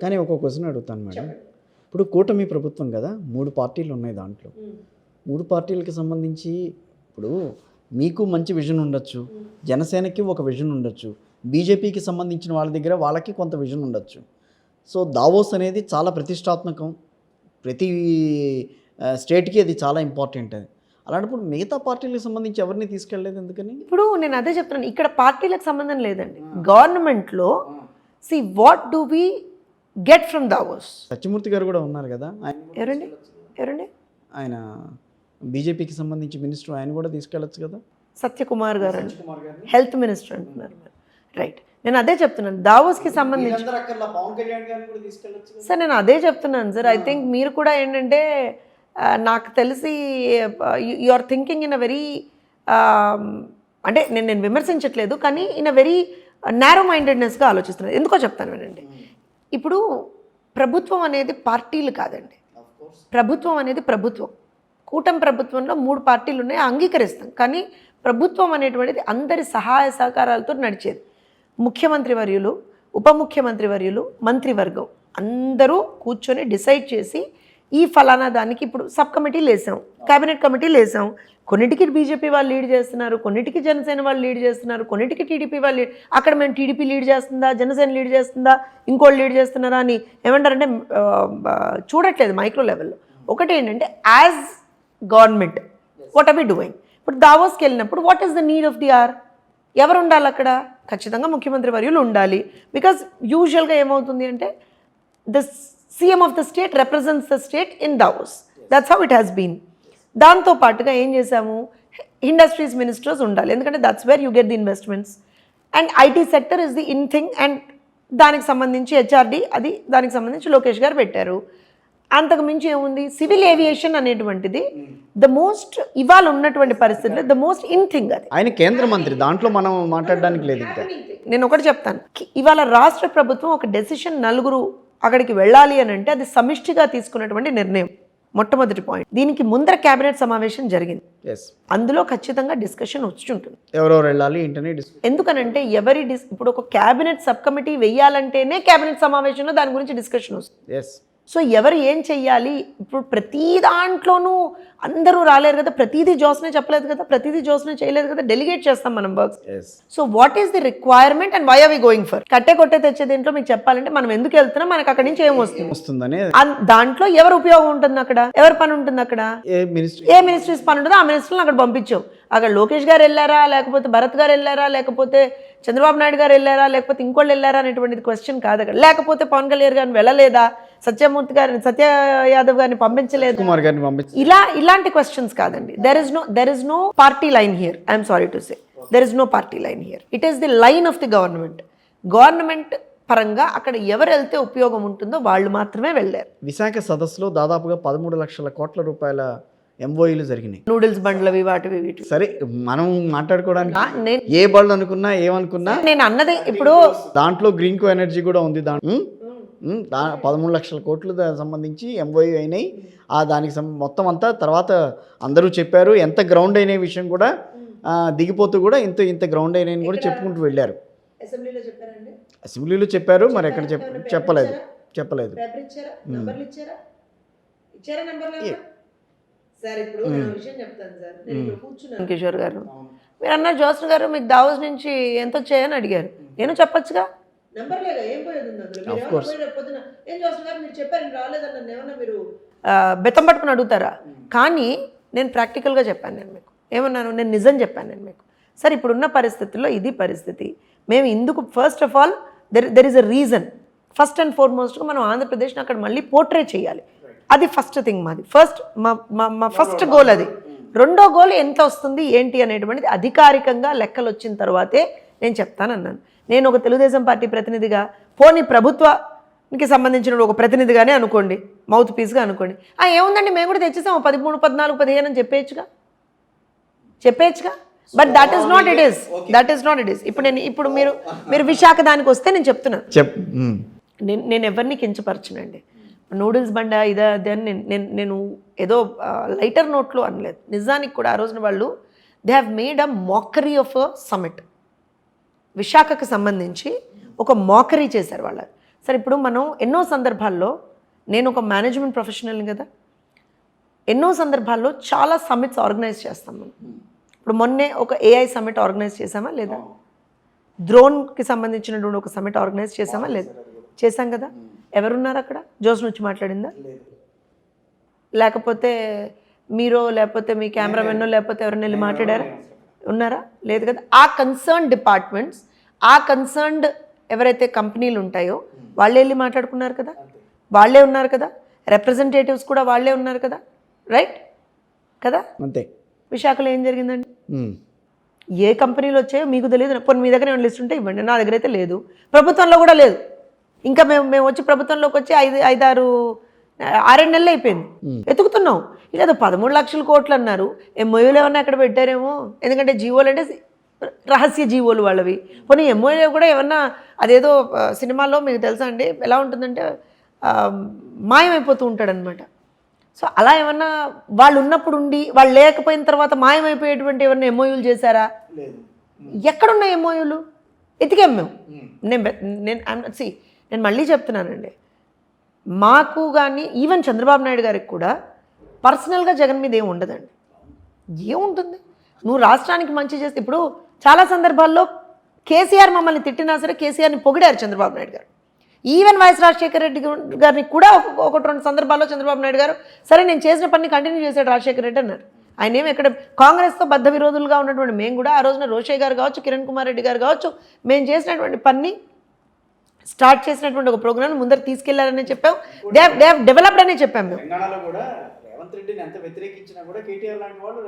కానీ ఒక క్వశ్చన్ అడుగుతాను మేడం. ఇప్పుడు కూటమి ప్రభుత్వం కదా, 3 పార్టీలు ఉన్నాయి దాంట్లో. 3 పార్టీలకి సంబంధించి ఇప్పుడు మీకు మంచి విజన్ ఉండొచ్చు, జనసేనకి ఒక విజన్ ఉండొచ్చు, బీజేపీకి సంబంధించిన వాళ్ళ దగ్గర వాళ్ళకి కొంత విజన్ ఉండొచ్చు. సో దావోస్ అనేది చాలా ప్రతిష్టాత్మకం, ప్రతి స్టేట్కి అది చాలా ఇంపార్టెంట్. అది అలాంటప్పుడు మిగతా పార్టీలకు సంబంధించి ఎవరిని తీసుకెళ్ళలేదు ఎందుకని? ఇప్పుడు నేను అదే చెప్తున్నాను, ఇక్కడ పార్టీలకు సంబంధం లేదండి. గవర్నమెంట్లో see what do we get from Davos. Satyamurthy గారు కూడా ఉన్నారు కదా, ఎవరండి ఆయన బీజేపీకి సంబంధించి మినిస్టర్, ఆయన కూడా తీసుకెళ్ళచ్చు కదా. సత్యకుమార్ గారు హెల్త్ మినిస్టర్ అంటున్నారు. రైట్, నేను అదే చెప్తున్నాను దావోస్కి సంబంధించి. సార్ నేను అదే చెప్తున్నాను సార్. ఐ థింక్ మీరు కూడా ఏంటంటే నాకు తెలిసి you are thinking in a very, అంటే నేను విమర్శించట్లేదు, కానీ ఇన్ అ వెరీ నారో మైండెడ్నెస్గా ఆలోచిస్తున్నాను. ఎందుకో చెప్తాను వినండి. ఇప్పుడు ప్రభుత్వం అనేది పార్టీలు కాదండి, ప్రభుత్వం అనేది ప్రభుత్వం. కూటమి ప్రభుత్వంలో 3 పార్టీలు ఉన్నాయి, అంగీకరిస్తాం. కానీ ప్రభుత్వం అనేటువంటిది అందరి సహాయ సహకారాలతో నడిచేది. ముఖ్యమంత్రి వర్యులు, ఉప ముఖ్యమంత్రి వర్యులు, మంత్రివర్గం అందరూ కూర్చొని డిసైడ్ చేసి ఈ ఫలానా దానికి ఇప్పుడు సబ్ కమిటీలు వేసాం, కేబినెట్ కమిటీలు వేసాం. కొన్నిటికి బీజేపీ వాళ్ళు లీడ్ చేస్తున్నారు, కొన్నిటికి జనసేన వాళ్ళు లీడ్ చేస్తున్నారు, కొన్నిటికి టీడీపీ వాళ్ళు అక్కడ మేము టీడీపీ లీడ్ చేస్తుందా, జనసేన లీడ్ చేస్తుందా, ఇంకోళ్ళు లీడ్ చేస్తున్నారా అని ఏమంటారంటే చూడట్లేదు మైక్రో లెవెల్లో. ఒకటి ఏంటంటే as government what are we doing. ఇప్పుడు దావోస్కి వెళ్ళినప్పుడు what is the need of the hour? ఎవరు ఉండాలి అక్కడ? ఖచ్చితంగా ముఖ్యమంత్రి వర్యులు ఉండాలి. బికాజ్ యూజువల్గా ఏమవుతుంది అంటే the CM of the state represents the state in Davos. That's how it has been. దాంతో పాటుగా ఏం చేశాము, ఇండస్ట్రీస్ మినిస్టర్స్ ఉండాలి, ఎందుకంటే that's where you get the investments. And IT sector is the in thing, and దానికి సంబంధించి HRD, అది దానికి సంబంధించి లోకేష్ గారు పెట్టారు. అంతకు మించి ఏముంది, సివిల్ ఏవియేషన్ అనేటువంటిది ద మోస్ట్ ఇవాళ ఉన్నటువంటి పరిస్థితుల్లో ద మోస్ట్ ఇన్ థింగ్. అది ఆయన కేంద్ర మంత్రి, దాంట్లో మనం మాట్లాడడానికి లేదు. ఇంకా నేను ఒకటి చెప్తాను, ఇవాళ రాష్ట్ర ప్రభుత్వం ఒక డెసిషన్ నలుగురు అక్కడికి వెళ్ళాలి అని అంటే అది సమిష్టిగా తీసుకున్నటువంటి నిర్ణయం. మొట్టమొదటి పాయింట్. దీనికి ముందర కేబినెట్ సమావేశం జరిగింది, అందులో ఖచ్చితంగా డిస్కషన్ వచ్చి ఉంటుంది, ఎవరెవరు వెళ్ళాలి ఏంటనే. ఎందుకనంటే ఇప్పుడు ఒక కేబినెట్ సబ్ కమిటీ వెయ్యాలంటేనే కేబినెట్ సమావేశంలో దాని గురించి డిస్కషన్ వస్తుంది. సో ఎవరు ఏం చెయ్యాలి, ఇప్పుడు ప్రతి దాంట్లోనూ అందరూ రాలేరు కదా, ప్రతిదీ జోస్నే చెప్పలేదు కదా, ప్రతిదీ జోస్నే చేయలేదు కదా, డెలిగేట్ చేస్తాం మనం works. So what is the requirement and why are we going for? కట్టే కొట్టే తెచ్చే దీంట్లో మీకు చెప్పాలంటే మనం ఎందుకు వెళ్తున్నాం, మనకు అక్కడి నుంచి ఏం వస్తుంది, దాంట్లో ఎవరు ఉపయోగం ఉంటుంది, అక్కడ ఎవరి పని ఉంటుంది, అక్కడ ఏ మినిస్ట్రీస్ పని ఉంటుందో ఆ మినిస్టర్లను అక్కడ పంపించాం. అక్కడ లోకేష్ గారు వెళ్ళారా, లేకపోతే భరత్ గారు వెళ్ళారా, లేకపోతే చంద్రబాబు నాయుడు గారు వెళ్ళారా, లేకపోతే ఇంకోళ్ళు వెళ్ళారా అనేటువంటిది క్వశ్చన్ కాదు అక్కడ. లేకపోతే పవన్ కళ్యాణ్ గారిని వెళ్ళలేదా, సత్యమూర్తి గారిని, సత్య యాదవ్ గారిని పంపించలేదు, ఇలాంటి క్వశ్చన్స్ కాదండి. There is no party line here. I'm sorry to say there is no party line here. It is the line of the government. Government పరంగా అక్కడ ఎవరు వెళ్తే ఉపయోగం ఉంటుందో వాళ్ళు మాత్రమే వెళ్ళారు. విశాఖ సదస్సులో దాదాపుగా 13 లక్షల కోట్ల రూపాయల ఎంఓఈలు జరిగినాయి. నూడిల్స్ బండ్లవి వాటివి వీటి. సరే మనం మాట్లాడుకోవడానికి ఏ బళ్ళు అనుకున్నా ఏమనుకున్నా, నేను అన్నదే ఇప్పుడు దాంట్లో గ్రీన్ కో ఎనర్జీ కూడా ఉంది. 13 లక్షల కోట్లు సంబంధించి ఎంఓఈ అయినాయి. దానికి మొత్తం అంతా తర్వాత అందరూ చెప్పారు. ఎంత గ్రౌండ్ అయిన విషయం కూడా దిగిపోతూ కూడా ఇంత గ్రౌండ్ అయిన కూడా చెప్పుకుంటూ వెళ్ళారు. అసెంబ్లీలో చెప్పారు, మరి ఎక్కడ చెప్పలేదు. కిషోర్ గారు మీరు అన్నారు, జోసన్ గారు మీకు దావోస్ నుంచి ఎంత వచ్చాయని అడిగారు. నేను చెప్పొచ్చుగా, బెత్తం పట్టుకుని అడుగుతారా? కానీ నేను ప్రాక్టికల్గా చెప్పాను. నేను మీకు ఏమన్నాను, నేను నిజం చెప్పాను. నేను మీకు సరే ఇప్పుడున్న పరిస్థితుల్లో ఇది పరిస్థితి, మేము ఇందుకు first of all there is a reason. First and ఫార్మోస్ట్గా మనం ఆంధ్రప్రదేశ్ని అక్కడ మళ్ళీ పోర్ట్రే చేయాలి. అది ఫస్ట్ థింగ్ మాది. మా ఫస్ట్ గోల్ అది. రెండో గోల్ ఎంత వస్తుంది ఏంటి అనేటువంటిది అధికారికంగా లెక్కలు వచ్చిన తర్వాతే నేను చెప్తానన్నాను. నేను ఒక తెలుగుదేశం పార్టీ ప్రతినిధిగా, పోనీ ప్రభుత్వానికి సంబంధించిన ఒక ప్రతినిధిగానే అనుకోండి, మౌత్ పీస్గా అనుకోండి, ఏముందండి మేము కూడా తెచ్చేసాము 13, 14, 15 అని చెప్పేయచ్చుగా. But that is not it is. ఇప్పుడు మీరు విశాఖ దానికి వస్తే నేను చెప్తున్నాను, నేను ఎవరిని కించపరచనండి. నూడిల్స్ బండ ఇదే నేను ఏదో లైటర్ నోట్లో అనలేదు. నిజానికి కూడా ఆ రోజున వాళ్ళు they have made a మాకరీ of a summit. విశాఖకు సంబంధించి ఒక మాకరీ చేశారు. వాళ్ళ సరే ఇప్పుడు మనం ఎన్నో సందర్భాల్లో, నేను ఒక మేనేజ్మెంట్ ప్రొఫెషనల్ని కదా, ఎన్నో సందర్భాల్లో చాలా సమ్మిట్స్ ఆర్గనైజ్ చేస్తాం మనం. ఇప్పుడు మొన్నే ఒక AI సమ్మిట్ ఆర్గనైజ్ చేసామా లేదా? డ్రోన్కి సంబంధించినటువంటి ఒక సమ్మిట్ ఆర్గనైజ్ చేసామా లేదా? చేశాం కదా. ఎవరున్నారు అక్కడ? జోస్ నుంచి మాట్లాడిందా? లేకపోతే మీరో, లేకపోతే మీ కెమెరామెన్నో, లేకపోతే ఎవరైనా వెళ్ళి మాట్లాడారా? ఉన్నారా? లేదు కదా. ఆ కన్సర్న్ డిపార్ట్మెంట్స్, ఆ కన్సర్న్డ్ ఎవరైతే కంపెనీలు ఉంటాయో వాళ్ళే వెళ్ళి మాట్లాడుకున్నారు కదా, వాళ్ళే ఉన్నారు కదా, రిప్రజెంటేటివ్స్ కూడా వాళ్ళే ఉన్నారు కదా, రైట్ కదా. అంతే. విశాఖలో ఏం జరిగిందండి? ఏ కంపెనీలు వచ్చాయో మీకు తెలియదు. పోనీ మీ దగ్గర ఏమైనా లిస్ట్ ఉంటే ఇవ్వండి. నా దగ్గర అయితే లేదు, ప్రభుత్వంలో కూడా లేదు. ఇంకా మేము వచ్చి ప్రభుత్వంలోకి వచ్చి 6 నెలలు అయిపోయింది, వెతుకుతున్నాం. ఇదేదో 13 లక్షల కోట్లు అన్నారు, MOUలు ఏమన్నా అక్కడ పెట్టారేమో. ఎందుకంటే జీవోలు అంటే రహస్య జీవోలు వాళ్ళవి. పోనీ MOU కూడా ఏమన్నా అదేదో సినిమాల్లో మీకు తెలుసా అండి ఎలా ఉంటుందంటే మాయమైపోతూ ఉంటాడనమాట. సో అలా ఏమన్నా వాళ్ళు ఉన్నప్పుడు ఉండి వాళ్ళు లేకపోయిన తర్వాత మాయమైపోయేటువంటి ఏమన్నా MOUలు చేశారా? ఎక్కడున్నాయి MOUలు? ఎతికాం మేము. నేను మళ్ళీ చెప్తున్నానండి, మాకు కానీ ఈవెన్ చంద్రబాబు నాయుడు గారికి కూడా పర్సనల్గా జగన్ మీద ఏమి ఉండదండి. ఏముంటుంది? నువ్వు రాష్ట్రానికి మంచి చేస్తే, ఇప్పుడు చాలా సందర్భాల్లో కేసీఆర్ మమ్మల్ని తిట్టినా సరే కేసీఆర్ని పొగిడారు చంద్రబాబు నాయుడు గారు. ఈవెన్ వైఎస్ రాజశేఖర రెడ్డి గారిని కూడా ఒకటి 2 సందర్భాల్లో చంద్రబాబు నాయుడు గారు సరే నేను చేసిన పని కంటిన్యూ చేశాడు రాజశేఖర రెడ్డి అన్నారు. ఆయన ఏమి ఎక్కడ కాంగ్రెస్తో బద్ధ విరోధులుగా ఉన్నటువంటి మేము కూడా ఆ రోజున రోషయ్య గారు కావచ్చు, కిరణ్ కుమార్ రెడ్డి గారు కావచ్చు, మేము చేసినటువంటి పని స్టార్ట్ చేసినటువంటి ఒక ప్రోగ్రామ్ ముందర తీసుకెళ్లారని చెప్పాం. దే హావ్ డెవలప్డ్ అనే చెప్పాం మేము. తెలంగాణలో కూడా రేవంత్ రెడ్డిని ఎంత వ్యతిరేకించినా కూడా కేటీఆర్ లాంటి వాళ్ళు